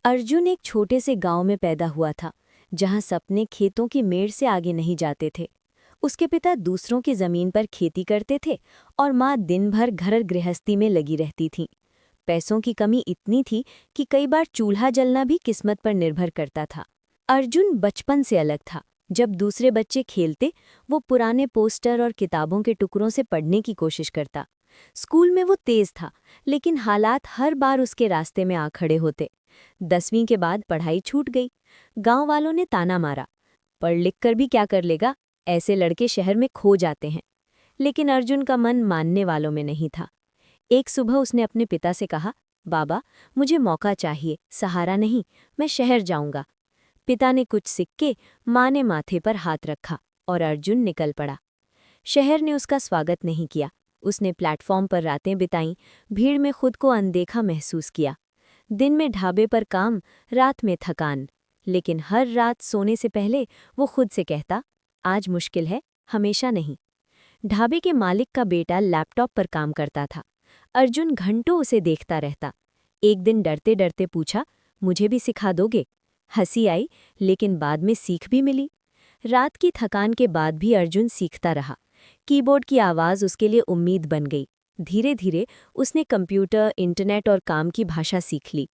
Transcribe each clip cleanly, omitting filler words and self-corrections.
अर्जुन एक छोटे से गांव में पैदा हुआ था, जहां सपने खेतों की मेड़ से आगे नहीं जाते थे। उसके पिता दूसरों की जमीन पर खेती करते थे और माँ दिन भर घर गृहस्थी में लगी रहती थीं। पैसों की कमी इतनी थी कि कई बार चूल्हा जलना भी किस्मत पर निर्भर करता था। अर्जुन बचपन से अलग था। जब दूसरे बच्चे खेलते, वो पुराने पोस्टर और किताबों के टुकड़ों से पढ़ने की कोशिश करता। स्कूल में वो तेज था, लेकिन हालात हर बार उसके रास्ते में आ खड़े होते। 10वीं के बाद पढ़ाई छूट गई। गांव वालों ने ताना मारा, पढ़ लिख कर भी क्या कर लेगा, ऐसे लड़के शहर में खो जाते हैं। लेकिन अर्जुन का मन मानने वालों में नहीं था। एक सुबह उसने अपने पिता से कहा, बाबा, मुझे मौका चाहिए, सहारा नहीं, मैं शहर जाऊंगा। पिता ने कुछ सिक्के, माँ ने माथे पर हाथ रखा और अर्जुन निकल पड़ा। शहर ने उसका स्वागत नहीं किया। उसने प्लेटफॉर्म पर रातें बिताईं, भीड़ में खुद को अनदेखा महसूस किया। दिन में ढाबे पर काम, रात में थकान। लेकिन हर रात सोने से पहले वो खुद से कहता, आज मुश्किल है, हमेशा नहीं। ढाबे के मालिक का बेटा लैपटॉप पर काम करता था। अर्जुन घंटों उसे देखता रहता। एक दिन डरते डरते पूछा, मुझे भी सिखा दोगे? हंसी आई, लेकिन बाद में सीख भी मिली। रात की थकान के बाद भी अर्जुन सीखता रहा। कीबोर्ड की आवाज़ उसके लिए उम्मीद बन गई। धीरे धीरे उसने कंप्यूटर, इंटरनेट और काम की भाषा सीख ली।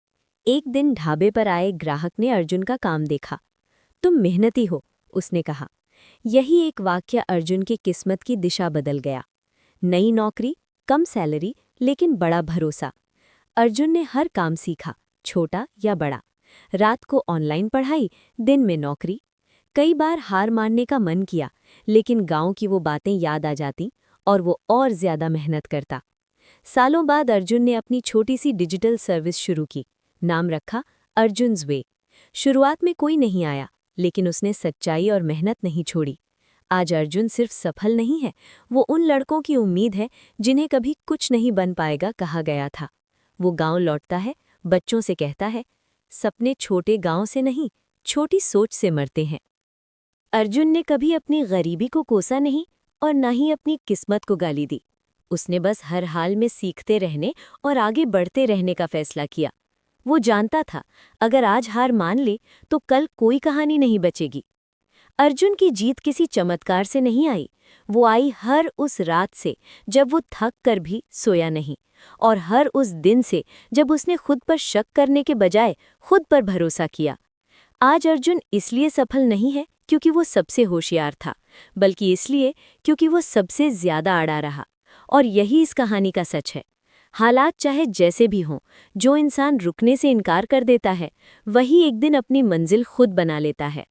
एक दिन ढाबे पर आए ग्राहक ने अर्जुन का काम देखा। तुम मेहनती हो, उसने कहा। यही एक वाक्य अर्जुन की किस्मत की दिशा बदल गया। नई नौकरी, कम सैलरी, लेकिन बड़ा भरोसा। अर्जुन ने हर काम सीखा, छोटा या बड़ा। रात को ऑनलाइन पढ़ाई, दिन में नौकरी। कई बार हार मानने का मन किया, लेकिन गांव की वो बातें याद आ जाती और वो और ज्यादा मेहनत करता। सालों बाद अर्जुन ने अपनी छोटी सी डिजिटल सर्विस शुरू की। नाम रखा अर्जुन्स वे। शुरुआत में कोई नहीं आया, लेकिन उसने सच्चाई और मेहनत नहीं छोड़ी। आज अर्जुन सिर्फ सफल नहीं है, वो उन लड़कों की उम्मीद है जिन्हें कभी कुछ नहीं बन पाएगा कहा गया था। वो गांव लौटता है, बच्चों से कहता है, सपने छोटे गांव से नहीं, छोटी सोच से मरते हैं। अर्जुन ने कभी अपनी गरीबी को कोसा नहीं और न ही अपनी किस्मत को गाली दी। उसने बस हर हाल में सीखते रहने और आगे बढ़ते रहने का फैसला किया। वो जानता था, अगर आज हार मान ले तो कल कोई कहानी नहीं बचेगी। अर्जुन की जीत किसी चमत्कार से नहीं आई, वो आई हर उस रात से जब वो थक कर भी सोया नहीं, और हर उस दिन से जब उसने खुद पर शक करने के बजाय खुद पर भरोसा किया। आज अर्जुन इसलिए सफल नहीं है क्योंकि वो सबसे होशियार था, बल्कि इसलिए क्योंकि वो सबसे ज्यादा अड़ा रहा। और यही इस कहानी का सच है। हालात चाहे जैसे भी हों, जो इंसान रुकने से इनकार कर देता है, वही एक दिन अपनी मंजिल खुद बना लेता है।